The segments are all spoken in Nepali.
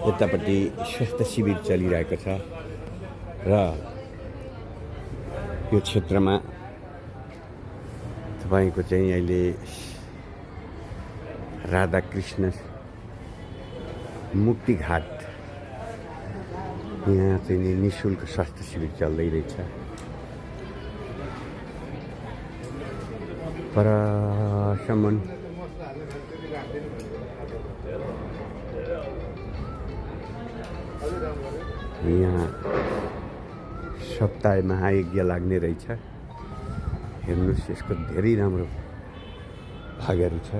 यतापट्टि स्वास्थ्य शिविर चलिरहेको छ र यो क्षेत्रमा तपाईको चाहिँ अहिले राधाकृष्ण मुक्तिघाट यहाँ चाहिँ निःशुल्क स्वास्थ्य शिविर चल्दै रहेछ। परसम्म यहाँ सप्ताह महायज्ञ लाग्ने रहेछ। हेर्नुहोस् यसको धेरै राम्रो भागहरू छ।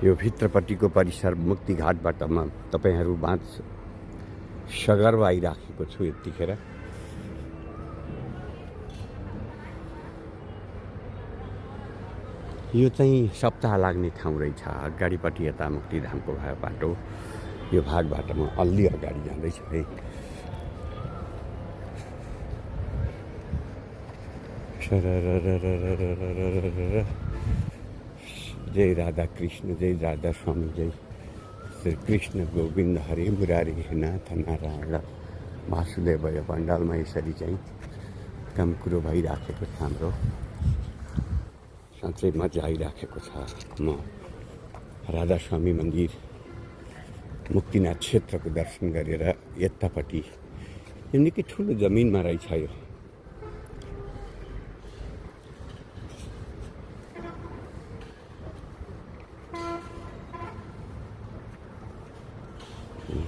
यो भित्रपट्टिको परिसर मुक्तिघाटबाट म तपाईहरू माझ सगर्व आइराखेको छु। यतिखेर यो चाहिँ सप्ताह लाग्ने ठाउँ रहेछ। अगाडिपट्टि यता मुक्तिधामको बाटो यो भागबाट म अलि अगाडि जाँदैछु है। जय राधा कृष्ण, जय राधा स्वामी, जय श्री कृष्ण गोविन्द हरे मुरारी हे नाथ नारायण वासुदेव। पण्डालमा यसरी चाहिँ काम कुरो भइराखेको छ। हाम्रो साँच्चै मजा आइराखेको छ। म राधा स्वामी मन्दिर मुक्तिनाथ क्षेत्रको दर्शन गरेर यतापट्टि यो निकै ठुलो जमिनमा रहेछ। यो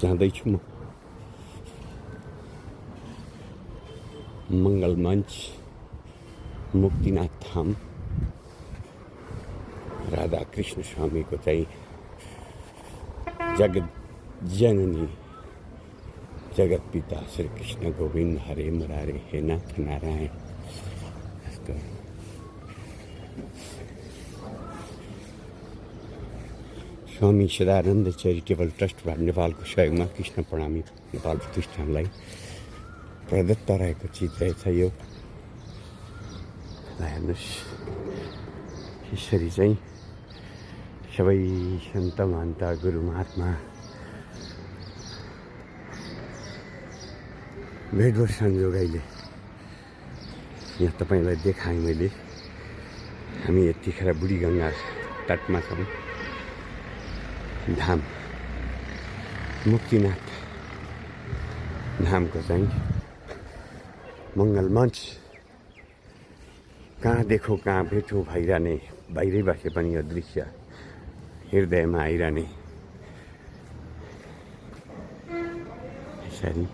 जाँदैछु म मङ्गल मञ्च मुक्तिनाथ धाम राधा कृष्ण स्वामीको चाहिँ जगत जननी जगत पिता श्री कृष्ण गोविन्द हरे मुरारी हे नाथ नारायण। यस्तो स्वामी सदानन्द चैरिटेबल ट्रस्टबाट नेपालको सहयोगमा कृष्ण प्रणामी नेपाल प्रतिष्ठानलाई प्रदत्त रहेको चिज रहेछ। यो हेर्नुहोस् यसरी चाहिँ सबै सन्त महन्त गुरु महात्मा भेटभेट संयोग अहिले यहाँ तपाईँलाई देखाएँ मैले। हामी यतिखेर बुढी गङ्गा तटमा छौँ। धाम मुक्तिनाथ धामको चाहिँ मङ्गल मञ्च कहाँ देखो कहाँ भेटो भइरहने, बाहिरै बसे पनि यो दृश्य हृदयमा आइरहने यसरी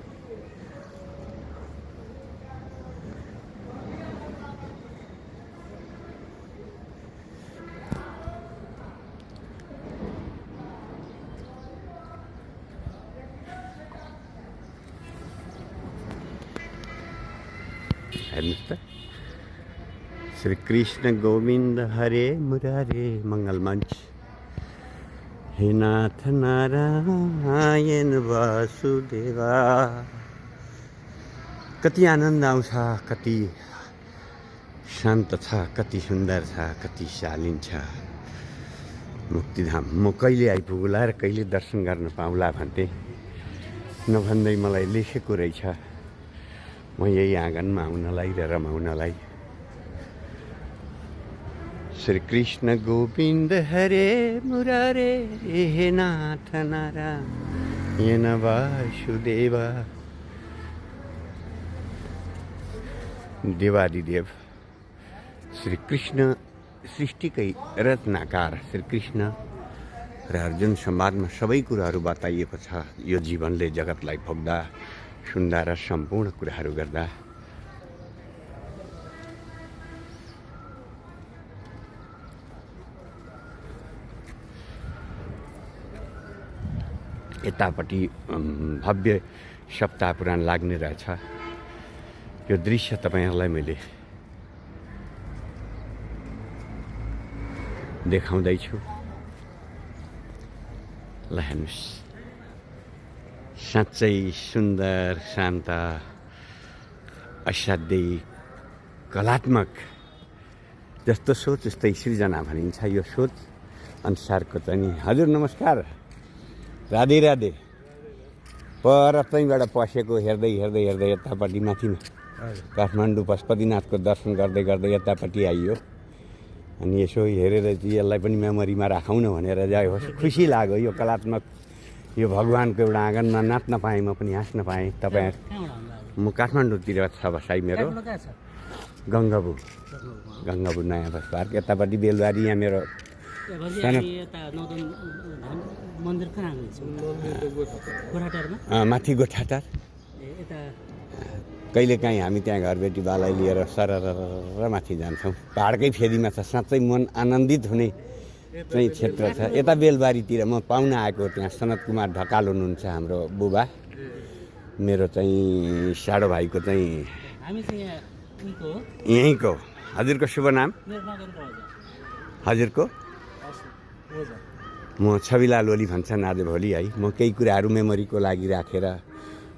हेर्नुहोस् त। श्री कृष्ण गोविन्द हरे मुरारे मङ्गल मञ्च हे नाथ नारायण वासुदेवा। कति आनन्द आउँछ, कति शान्त छ, कति सुन्दर छ, कति शालीन छ मुक्तिधाम। म कहिले आइपुग्ला र कहिले दर्शन गर्न पाउला भन्थे नभन्दै मलाई लेखेको रहेछ म यही आँगनमा आउनलाई र रमाउनलाई। श्री कृष्ण गोविन्द हरे मुरारे हे नाथ नारायण वासुदेवा। देवादिदेव श्री कृष्ण सृष्टिकै रत्नाकार श्री कृष्ण र अर्जुन संवादमा सबै कुराहरू बताइएको छ। यो जीवनले जगतलाई भोग्दा सुन्दा र सम्पूर्ण कुराहरू गर्दा यतापट्टि भव्य सप्ताह पुराण लाग्ने रहेछ। यो दृश्य तपाईँहरूलाई मैले देखाउँदैछु। ल हेर्नुहोस्, साँच्चै सुन्दर, शान्त, असाध्यै कलात्मक जस्तो सोच उस्तै सृजना भनिन्छ। यो सोच अनुसारको चाहिँ नि। हजुर नमस्कार, राधे राधे। पर त्यहीँबाट पसेको हेर्दै हेर्दै हेर्दै यतापट्टि माथिमा काठमाडौँ पशुपतिनाथको दर्शन गर्दै गर्दै यतापट्टि आइयो। अनि यसो हेरेर चाहिँ यसलाई पनि मेमोरीमा राखौँ न भनेर जाए होस्, खुसी लाग्यो। यो कलात्मक, यो भगवान्को एउटा आँगनमा नाच्न पाएँ, म पनि हाँस्न पाएँ। तपाईँ म काठमाडौँतिर छ बसाइ मेरो, गङ्गाबु नयाँ बस पार्क। यतापट्टि बेलबारी, यहाँ मेरो सानो माथि गोठाटार। कहिलेकाहीँ हामी त्यहाँ घरबेटी बालाई लिएर सरर माथि जान्छौँ। पहाडकै फेदीमा छ, साँच्चै मन आनन्दित हुने चाहिँ क्षेत्र छ। यता बेलबारीतिर म पाहुना आएको, त्यहाँ सनत कुमार ढकाल हुनुहुन्छ हाम्रो बुबा, मेरो चाहिँ साडो भाइको चाहिँ यहीँको। हजुरको शुभ नाम? हजुरको? म छविलाल ओली भन्छन् आज भोलि है। म केही कुराहरू मेमोरीको लागि राखेर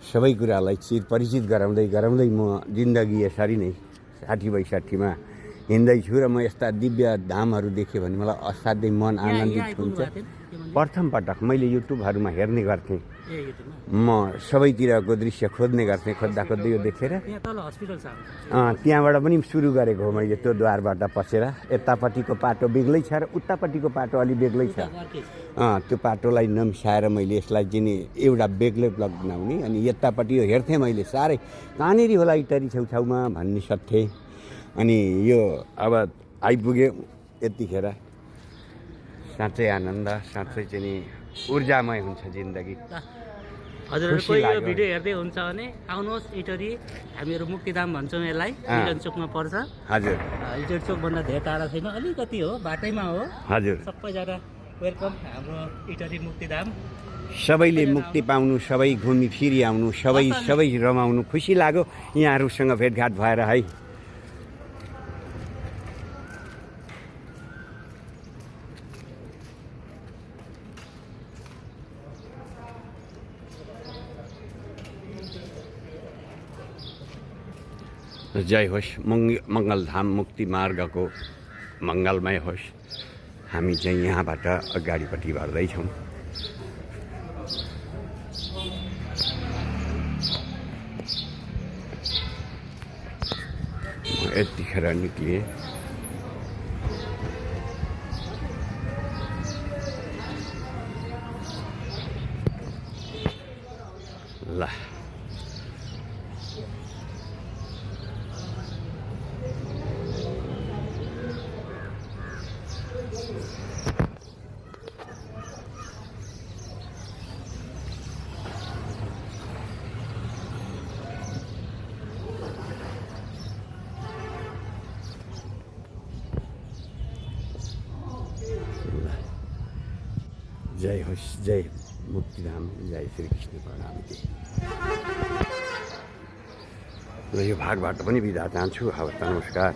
सबै कुरालाई चिर परिचित गराउँदै गराउँदै म जिन्दगी यसरी नै 60-62मा हिँड्दैछु। र म यस्ता दिव्य धामहरू देखेँ भने मलाई असाध्यै मन आनन्दित हुन्छ। प्रथम पटक मैले युट्युबहरूमा हेर्ने गर्थेँ, म सबैतिरको दृश्य खोज्ने गर्थेँ। खोज्दा खोज्दै यो देखेर त्यहाँबाट पनि सुरु गरेको हो मैले, त्यो द्वारबाट पसेर। यतापट्टिको पाटो बेग्लै छ र उतापट्टिको पाटो अलि बेग्लै छ। त्यो पाटोलाई नमिसाएर मैले यसलाई चाहिँ नि एउटा बेग्लै ब्लक बनाउने। अनि यतापट्टि यो हेर्थेँ मैले, साह्रै कहाँनिर होला इटरी छेउछाउमा भन्ने सक्थेँ। अनि यो अब आइपुग्यो यतिखेर, साँच्चै आनन्द, साँच्चै चाहिँ नि ऊर्जामय हुन्छ जिन्दगी। हजुरहरूको यो भिडियो हेर्दै हुन्छ भने आउनुहोस् इटरी। हामीहरू मुक्तिधाम भन्छौँ यसलाई, इटन चोकमा पर्छ। हजुर, इटन चोकभन्दा धेरै टाढा छैन, अलिकति हो, बाटैमा हो। हजुर, सबैजना वेलकम हाम्रो इटरी मुक्तिधाम। सबैले मुक्ति पाउनु, सबै घुमी फिरी आउनु, सबै रमाउनु। खुसी लाग्यो यहाँहरूसँग भेटघाट भएर है। जय होस्, मङ्गलधाम मुक्ति मार्गको मङ्गलमय होस्। हामी चाहिँ यहाँबाट अगाडिपट्टि बढ्दैछौँ। यतिखेर निक्लिएँ। ल जय होस्, जय मुक्तिधाम, जय श्री कृष्ण प्रणामी। र यो भागबाट पनि बिदा चाहन्छु। हवस्, नमस्कार।